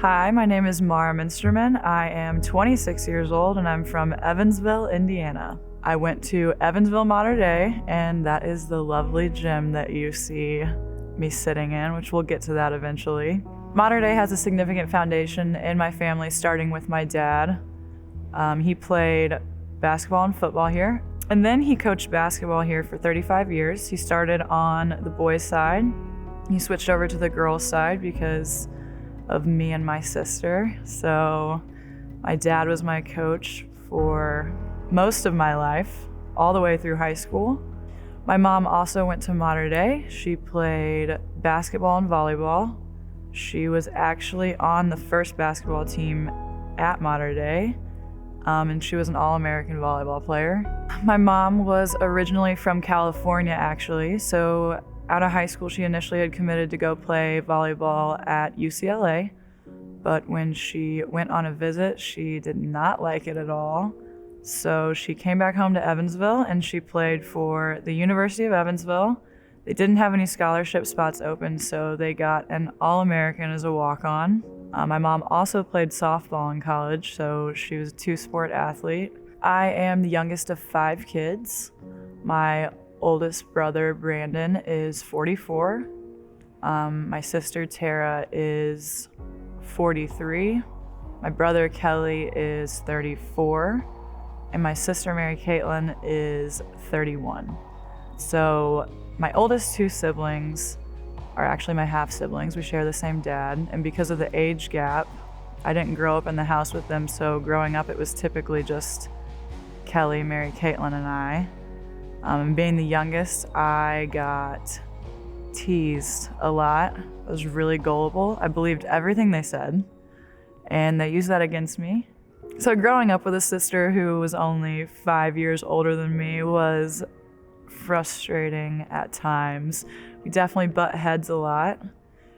Hi, my name is Maura Muensterman. I am 26 years old and I'm from Evansville, Indiana. I went to Evansville Mater Dei, and that is the lovely gym that you see me sitting in, which we'll get to that eventually. Mater Dei has a significant foundation in my family, starting with my dad. He played basketball and football here, and then he coached basketball here for 35 years. He started on the boys' side. He switched over to the girls' side because of me and my sister. So my dad was my coach for most of my life, all the way through high school. My mom also went to Mater Dei. She played basketball and volleyball. She was actually on the first basketball team at Mater Dei, and she was an All-American volleyball player. My mom was originally from California, actually, so out of high school, she initially had committed to go play volleyball at UCLA, but when she went on a visit, she did not like it at all. So she came back home to Evansville and she played for the University of Evansville. They didn't have any scholarship spots open, so they got an All-American as a walk-on. My mom also played softball in college, so she was a two-sport athlete. I am the youngest of 5 kids. My oldest brother, Brandon, is 44. My sister, Tara, is 43. My brother, Kelly, is 34. And my sister, Mary Caitlin, is 31. So my oldest 2 siblings are actually my half-siblings. We share the same dad. And because of the age gap, I didn't grow up in the house with them. So growing up, it was typically just Kelly, Mary Caitlin, and I. And being the youngest, I got teased a lot. I was really gullible. I believed everything they said, and they used that against me. So growing up with a sister who was only 5 years older than me was frustrating at times. We definitely butt heads a lot.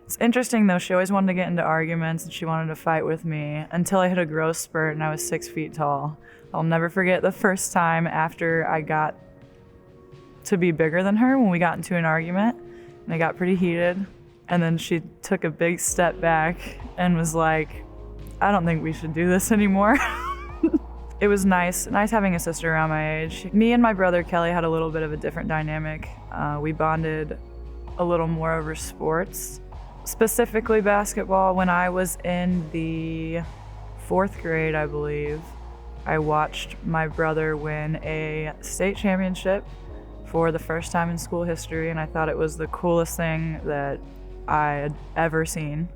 It's interesting though, she always wanted to get into arguments and she wanted to fight with me until I hit a growth spurt and I was 6 feet tall. I'll never forget the first time after I got to be bigger than her when we got into an argument and it got pretty heated, and then she took a big step back and was like, I don't think we should do this anymore. It was nice having a sister around my age. Me and my brother Kelly had a little bit of a different dynamic. We bonded a little more over sports, specifically basketball. When I was in the 4th grade, I believe, I watched my brother win a state championship for the first time in school history, and I thought it was the coolest thing that I had ever seen.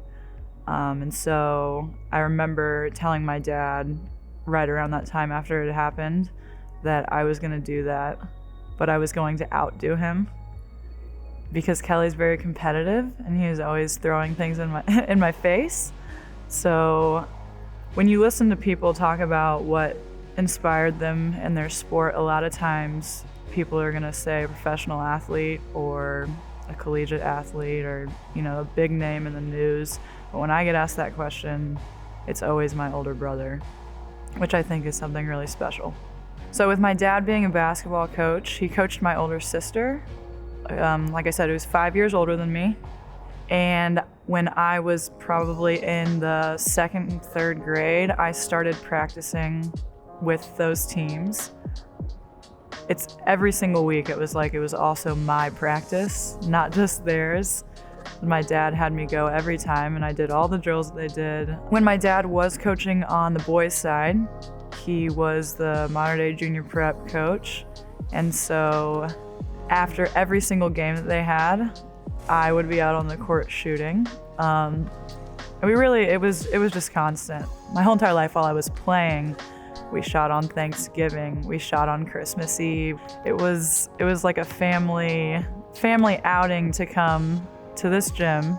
And so I remember telling my dad right around that time after it happened that I was gonna do that, but I was going to outdo him because Kelly's very competitive and he was always throwing things in my face. So when you listen to people talk about what inspired them in their sport, a lot of times people are gonna say a professional athlete or a collegiate athlete or, a big name in the news. But when I get asked that question, it's always my older brother, which I think is something really special. So with my dad being a basketball coach, he coached my older sister. Like I said, he was 5 years older than me. And when I was probably in the 2nd and 3rd grade, I started practicing with those teams. It's every single week. It was also my practice, not just theirs. My dad had me go every time, and I did all the drills that they did. When my dad was coaching on the boys' side, he was the Mater Dei Junior Prep coach. And so after every single game that they had, I would be out on the court shooting. And it was just constant. My whole entire life while I was playing, we shot on Thanksgiving, we shot on Christmas Eve. It was like a family outing to come to this gym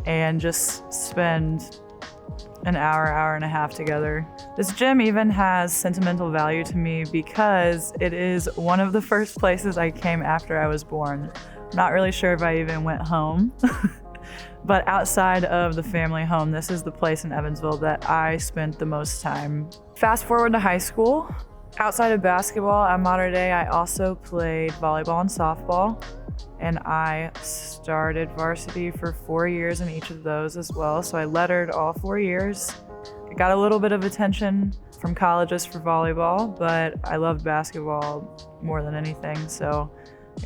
and just spend an hour and a half together. This gym even has sentimental value to me because it is one of the first places I came after I was born. I'm not really sure if I even went home, but outside of the family home, this is the place in Evansville that I spent the most time. Fast forward to high school, Outside of basketball at Mater Dei, I also played volleyball and softball, and I started varsity for 4 years in each of those as well. So I lettered all 4 years. I got a little bit of attention from colleges for volleyball, but I loved basketball more than anything, so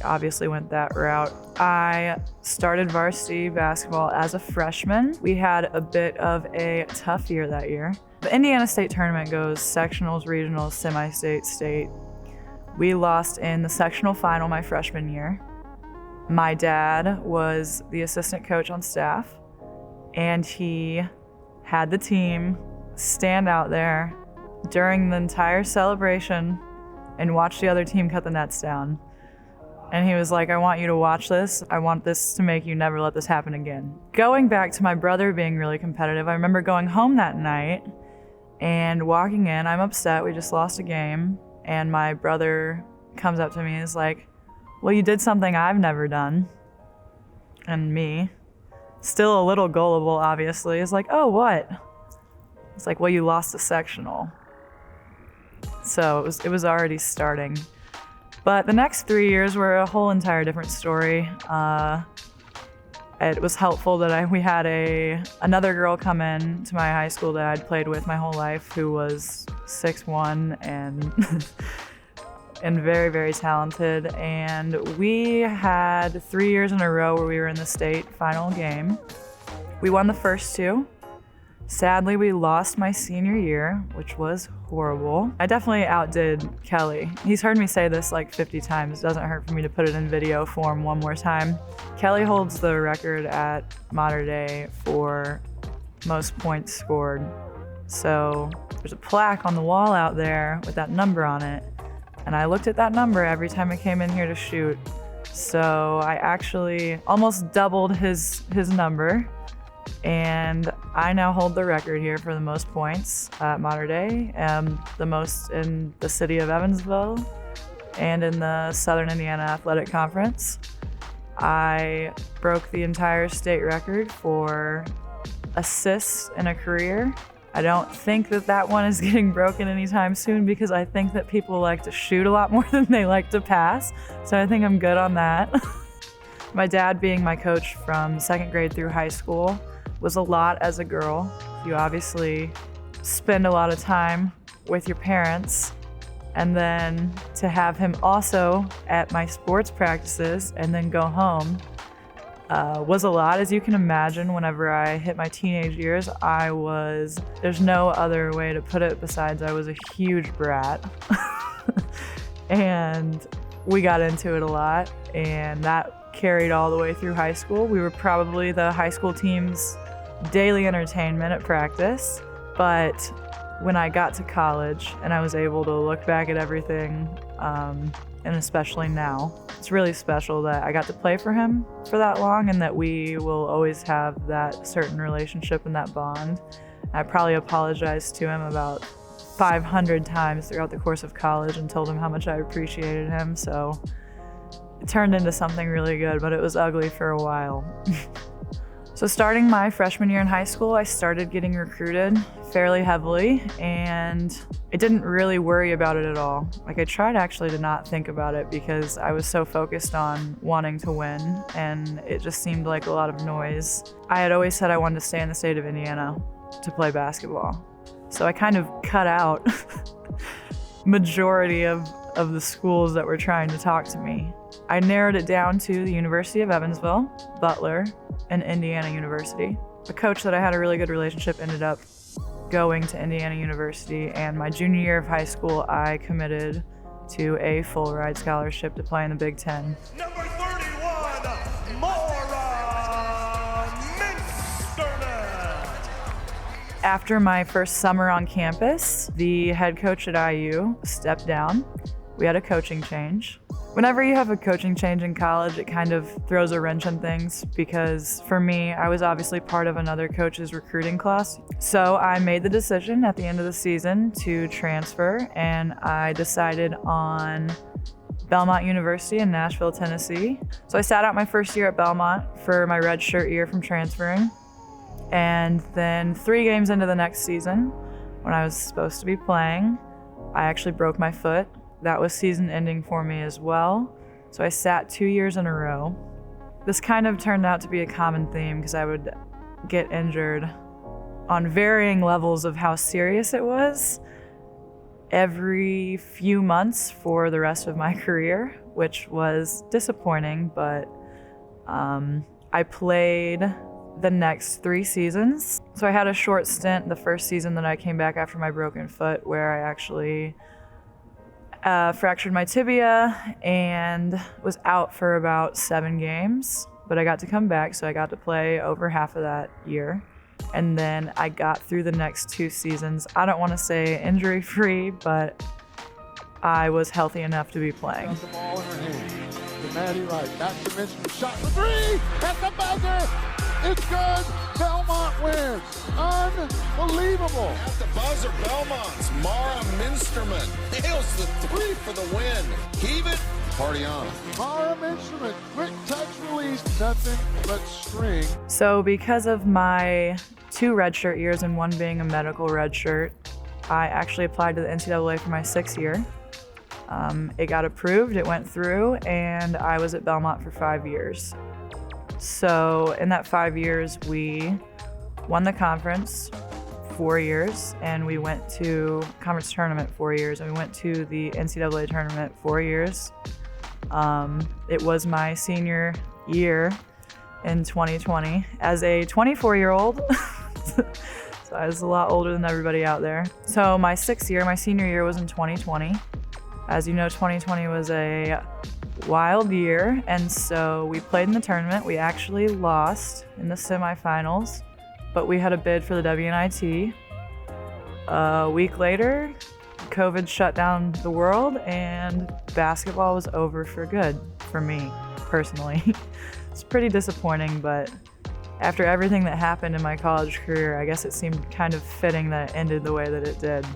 I obviously went that route. I started varsity basketball as a freshman. We had a bit of a tough year that year. The Indiana State Tournament goes sectionals, regionals, semi-state, state. We lost in the sectional final my freshman year. My dad was the assistant coach on staff, and he had the team stand out there during the entire celebration and watch the other team cut the nets down. And he was like, I want you to watch this. I want this to make you never let this happen again. Going back to my brother being really competitive, I remember going home that night and walking in. I'm upset, we just lost a game. And my brother comes up to me and is like, well, you did something I've never done. And me, still a little gullible, obviously, is like, oh, what? It's like, well, you lost a sectional. So it was already starting. But the next 3 years were a whole entire different story. It was helpful that we had another girl come in to my high school that I'd played with my whole life, who was 6'1" and and very, very talented. And we had 3 years in a row where we were in the state final game. We won the first two. Sadly, we lost my senior year, which was horrible. I definitely outdid Kelly. He's heard me say this like 50 times. It doesn't hurt for me to put it in video form one more time. Kelly holds the record at Mater Dei for most points scored. So there's a plaque on the wall out there with that number on it. And I looked at that number every time I came in here to shoot. So I actually almost doubled his number. And I now hold the record here for the most points at Mater Dei, the most in the city of Evansville and in the Southern Indiana Athletic Conference. I broke the entire state record for assists in a career. I don't think that one is getting broken anytime soon, because I think that people like to shoot a lot more than they like to pass. So I think I'm good on that. My dad being my coach from second grade through high school was a lot as a girl. You obviously spend a lot of time with your parents, and then to have him also at my sports practices and then go home was a lot. As you can imagine, whenever I hit my teenage years, there's no other way to put it besides I was a huge brat. And we got into it a lot, and that carried all the way through high school. We were probably the high school team's daily entertainment at practice. But when I got to college and I was able to look back at everything, and especially now, it's really special that I got to play for him for that long, and that we will always have that certain relationship and that bond. I probably apologized to him about 500 times throughout the course of college and told him how much I appreciated him. So it turned into something really good, but it was ugly for a while. So starting my freshman year in high school, I started getting recruited fairly heavily, and I didn't really worry about it at all. Like, I tried actually to not think about it because I was so focused on wanting to win, and it just seemed like a lot of noise. I had always said I wanted to stay in the state of Indiana to play basketball. So I kind of cut out majority of the schools that were trying to talk to me. I narrowed it down to the University of Evansville, Butler, and Indiana University. The coach that I had a really good relationship ended up going to Indiana University, and my junior year of high school, I committed to a full ride scholarship to play in the Big Ten. Number 31, Maura Muensterman. After my first summer on campus, the head coach at IU stepped down. We had a coaching change. Whenever you have a coaching change in college, it kind of throws a wrench in things, because for me, I was obviously part of another coach's recruiting class. So I made the decision at the end of the season to transfer, and I decided on Belmont University in Nashville, Tennessee. So I sat out my first year at Belmont for my redshirt year from transferring. And then 3 games into the next season, when I was supposed to be playing, I actually broke my foot. That was season ending for me as well. So I sat 2 years in a row. This kind of turned out to be a common theme because I would get injured on varying levels of how serious it was every few months for the rest of my career, which was disappointing, but I played the next 3 seasons. So I had a short stint the first season that I came back after my broken foot where I actually fractured my tibia and was out for about 7 games, but I got to come back, so I got to play over half of that year. And then I got through the next 2 seasons. I don't want to say injury-free, but I was healthy enough to be playing. Got the ball in her hand. To Maddie Wright. Back to Mitchell. Shot for 3. At the buzzer. It's good. Belmont wins. Unbelievable. At the buzzer, Belmont's Maura Muensterman nails the 3 for the win. Heave it. Party on. Maura Muensterman. Quick touch release. Nothing but string. So because of my 2 redshirt years and 1 being a medical redshirt, I actually applied to the NCAA for my 6th year. It got approved, it went through, and I was at Belmont for 5 years. So in that 5 years, we won the conference 4 years, and we went to conference tournament 4 years, and we went to the NCAA tournament 4 years. It was my senior year in 2020 as a 24-year-old. So I was a lot older than everybody out there. So my 6th year, my senior year, was in 2020. As you know, 2020 was a wild year, and so we played in the tournament. We actually lost in the semifinals, but we had a bid for the WNIT. A week later, COVID shut down the world, and basketball was over for good for me, personally. It's pretty disappointing, but after everything that happened in my college career, I guess it seemed kind of fitting that it ended the way that it did.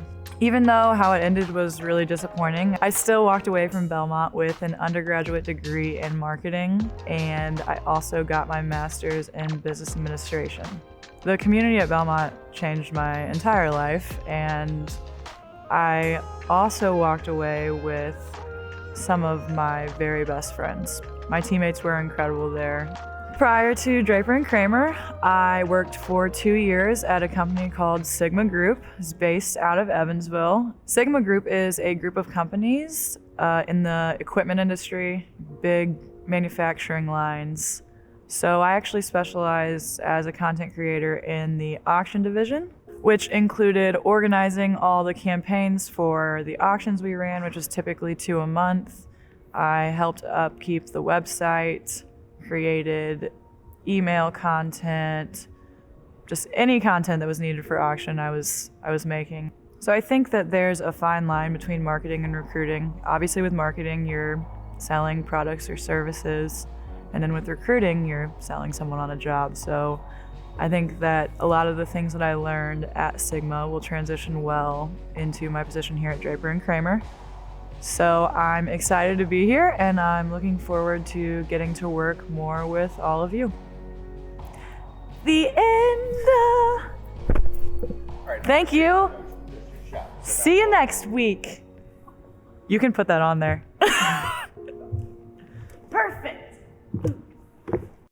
Even though how it ended was really disappointing, I still walked away from Belmont with an undergraduate degree in marketing, and I also got my master's in business administration. The community at Belmont changed my entire life, and I also walked away with some of my very best friends. My teammates were incredible there. Prior to Draper and Kramer, I worked for 2 years at a company called Sigma Group. It's based out of Evansville. Sigma Group is a group of companies in the equipment industry, big manufacturing lines. So I actually specialize as a content creator in the auction division, which included organizing all the campaigns for the auctions we ran, which was typically 2 a month. I helped upkeep the website, created email content, just any content that was needed for auction I was making. So I think that there's a fine line between marketing and recruiting. Obviously with marketing, you're selling products or services, and then with recruiting, you're selling someone on a job. So I think that a lot of the things that I learned at Sigma will transition well into my position here at Draper and Kramer. So I'm excited to be here, and I'm looking forward to getting to work more with all of you. The end. Thank you. See you next week. You can put that on there.